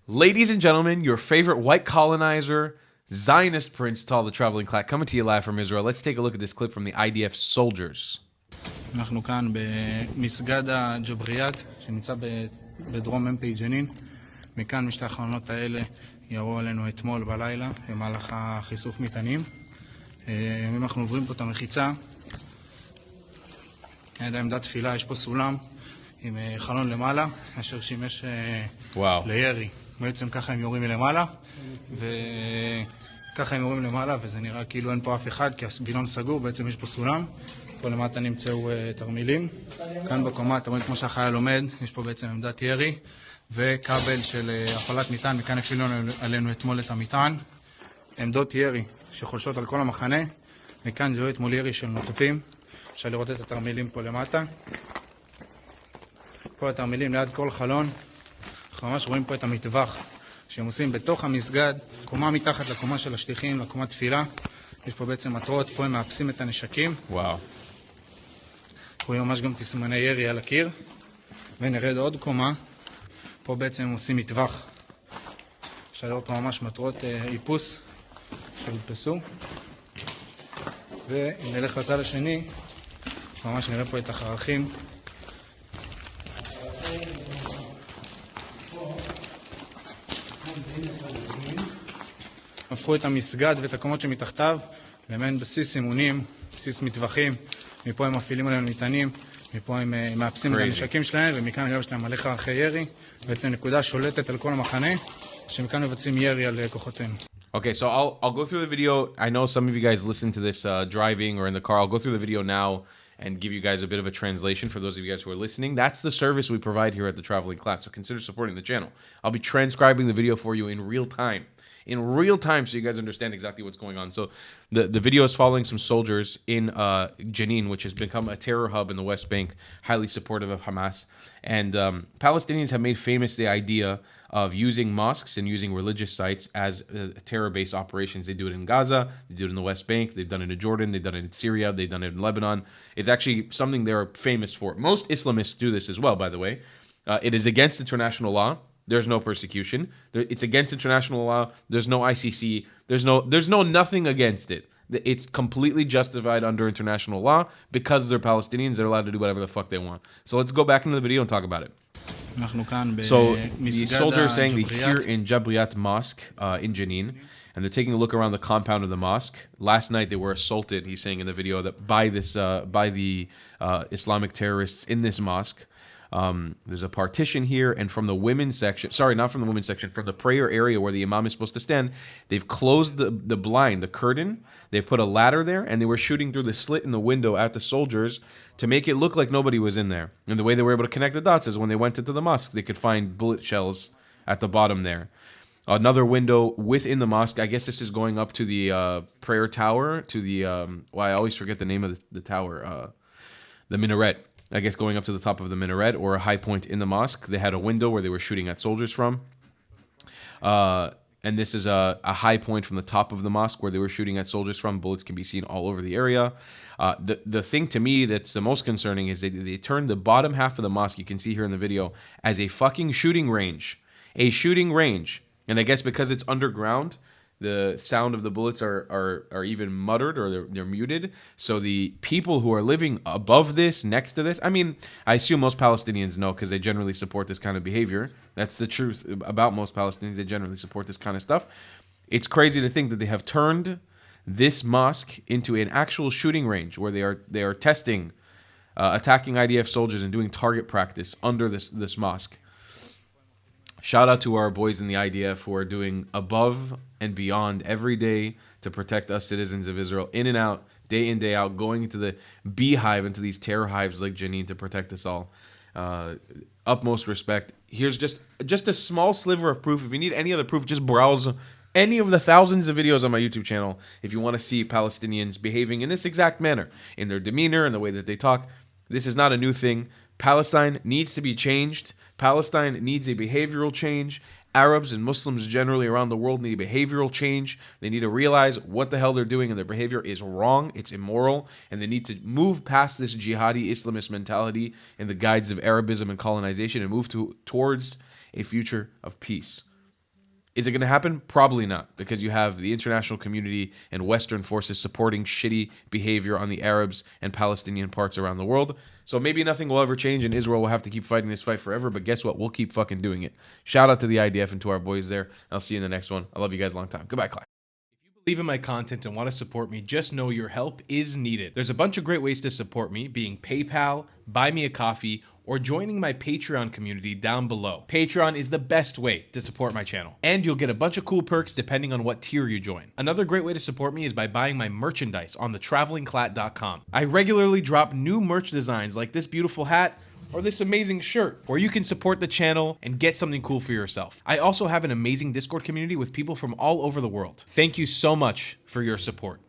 Ladies and gentlemen, your favorite white colonizer, Zionist prince to all the traveling clack, coming to you live from Israel. Let's take a look at this clip from the IDF soldiers. אנחנו כאן במסגד הג'בריית שנמצא בדרום מ"פ ג'נין. מכאן משתי החלונות האלה ירו עלינו אתמול בלילה במהלך החיסוף מטענים. אם אנחנו עוברים פה את המחיצה, ליד עמדת תפילה יש פה סולם עם חלון למעלה אשר שימש לירי. בעצם ככה הם יורים מלמעלה וככה הם יורים למעלה, וזה נראה כאילו אין פה אף אחד כי הסבילון סגור. בעצם יש פה סולם, פה למטה נמצאו תרמילים. כאן בקומה אתם רואים כמו שהחייל עומד, יש פה בעצם עמדת ירי וכבל של הפעלת מטען. מכאן הפעילו עלינו אתמול את המטען. עמדות ירי שחולשות על כל המחנה. מכאן זהו אתמול ירי של נוטפים. אפשר לראות את התרמילים פה למטה. פה התרמילים ליד כל חלון. אנחנו ממש רואים פה את המטווח שהם עושים בתוך המסגד, קומה מתחת לקומה של השליחים, לקומה תפילה. יש פה בעצם מטרות, פה הם מאפסים את הנשקים. וואו. רואים ממש גם תסמני ירי על הקיר. ונרד עוד קומה. פה בעצם הם עושים מטווח. אפשר לראות פה ממש מטרות איפוס שהודפסו. ואם נלך לצד השני, ממש נראה פה את החרכים. הפכו את המסגד ואת הקומות שמתחתיו למעין בסיס אימונים, בסיס מטווחים. מפה הם מפעילים עלינו מטענים, מפה הם מאפסים את הנשקים שלהם, ומכאן יש להם מלא חרכי ירי. בעצם נקודה שולטת על כל המחנה, שמכאן מבצעים ירי על כוחותינו. Okay, so I'll go through the video. I know some of you guys listen to this driving or in the car. I'll go through the video now and give you guys a bit of a translation for those of you guys who are listening. That's the service we provide here at the Traveling Class, so consider supporting the channel. I'll be transcribing the video for you in real time. So you guys understand exactly what's going on. So the video is following some soldiers in Jenin, which has become a terror hub in the West Bank, highly supportive of Hamas. And Palestinians have made famous the idea of using mosques and using religious sites as terror-based operations. They do it in Gaza, they do it in the West Bank, they've done it in Jordan, they've done it in Syria, they've done it in Lebanon. It's actually something they're famous for. Most Islamists do this as well, by the way. It is against international law. There's no persecution. It's against international law. There's no ICC. There's no nothing against it. It's completely justified under international law because they're Palestinians. They're allowed to do whatever the fuck they want. So let's go back into the video and talk about it. So the soldiers are saying they're here in Jabriyat Mosque in Jenin, and they're taking a look around the compound of the mosque. Last night they were assaulted, he's saying in the video, that by the Islamic terrorists in this mosque. There's a partition here, and from the women's section, sorry, not from the women's section, from the prayer area where the imam is supposed to stand, they've closed the blind, the curtain. They've put a ladder there, and they were shooting through the slit in the window at the soldiers to make it look like nobody was in there. And the way they were able to connect the dots is when they went into the mosque, they could find bullet shells at the bottom there. Another window within the mosque, I guess this is going up to the prayer tower, to the, well, I always forget the name of the tower, the minaret. I guess going up to the top of the minaret or a high point in the mosque. They had a window where they were shooting at soldiers from. And this is a high point from the top of the mosque where they were shooting at soldiers from. Bullets can be seen all over the area. The thing to me that's the most concerning is they turned the bottom half of the mosque, you can see here in the video, as a fucking shooting range. A shooting range. And I guess because it's underground, the sound of the bullets are even muttered, or they're muted. So the people who are living above this, next to this, I mean, I assume most Palestinians know because they generally support this kind of behavior. That's the truth about most Palestinians. They generally support this kind of stuff. It's crazy to think that they have turned this mosque into an actual shooting range where they are testing, attacking IDF soldiers and doing target practice under this mosque. Shout out to our boys in the IDF who are doing above and beyond every day to protect us citizens of Israel, in and out, day in, day out, going into the beehive, into these terror hives like Jenin to protect us all. Utmost respect. Here's just a small sliver of proof. If you need any other proof, just browse any of the thousands of videos on my YouTube channel if you want to see Palestinians behaving in this exact manner, in their demeanor and the way that they talk. This is not a new thing. Palestine needs to be changed. Palestine needs a behavioral change. Arabs and Muslims generally around the world need a behavioral change. They need to realize what the hell they're doing and their behavior is wrong, it's immoral, and they need to move past this jihadi Islamist mentality and the guides of Arabism and colonization and move towards a future of peace. Is it going to happen? Probably not, because you have the international community and Western forces supporting shitty behavior on the Arabs and Palestinian parts around the world. So maybe nothing will ever change and Israel will have to keep fighting this fight forever, but guess what? We'll keep fucking doing it. Shout out to the IDF and to our boys there. I'll see you in the next one. I love you guys a long time. Goodbye, class. Believe in my content and want to support me, just know your help is needed. There's a bunch of great ways to support me, being PayPal, Buy Me a Coffee, or joining my Patreon community down below. Patreon is the best way to support my channel, and you'll get a bunch of cool perks depending on what tier you join. Another great way to support me is by buying my merchandise on thetravelingclat.com. I regularly drop new merch designs like this beautiful hat, or this amazing shirt, where you can support the channel and get something cool for yourself. I also have an amazing Discord community with people from all over the world. Thank you so much for your support.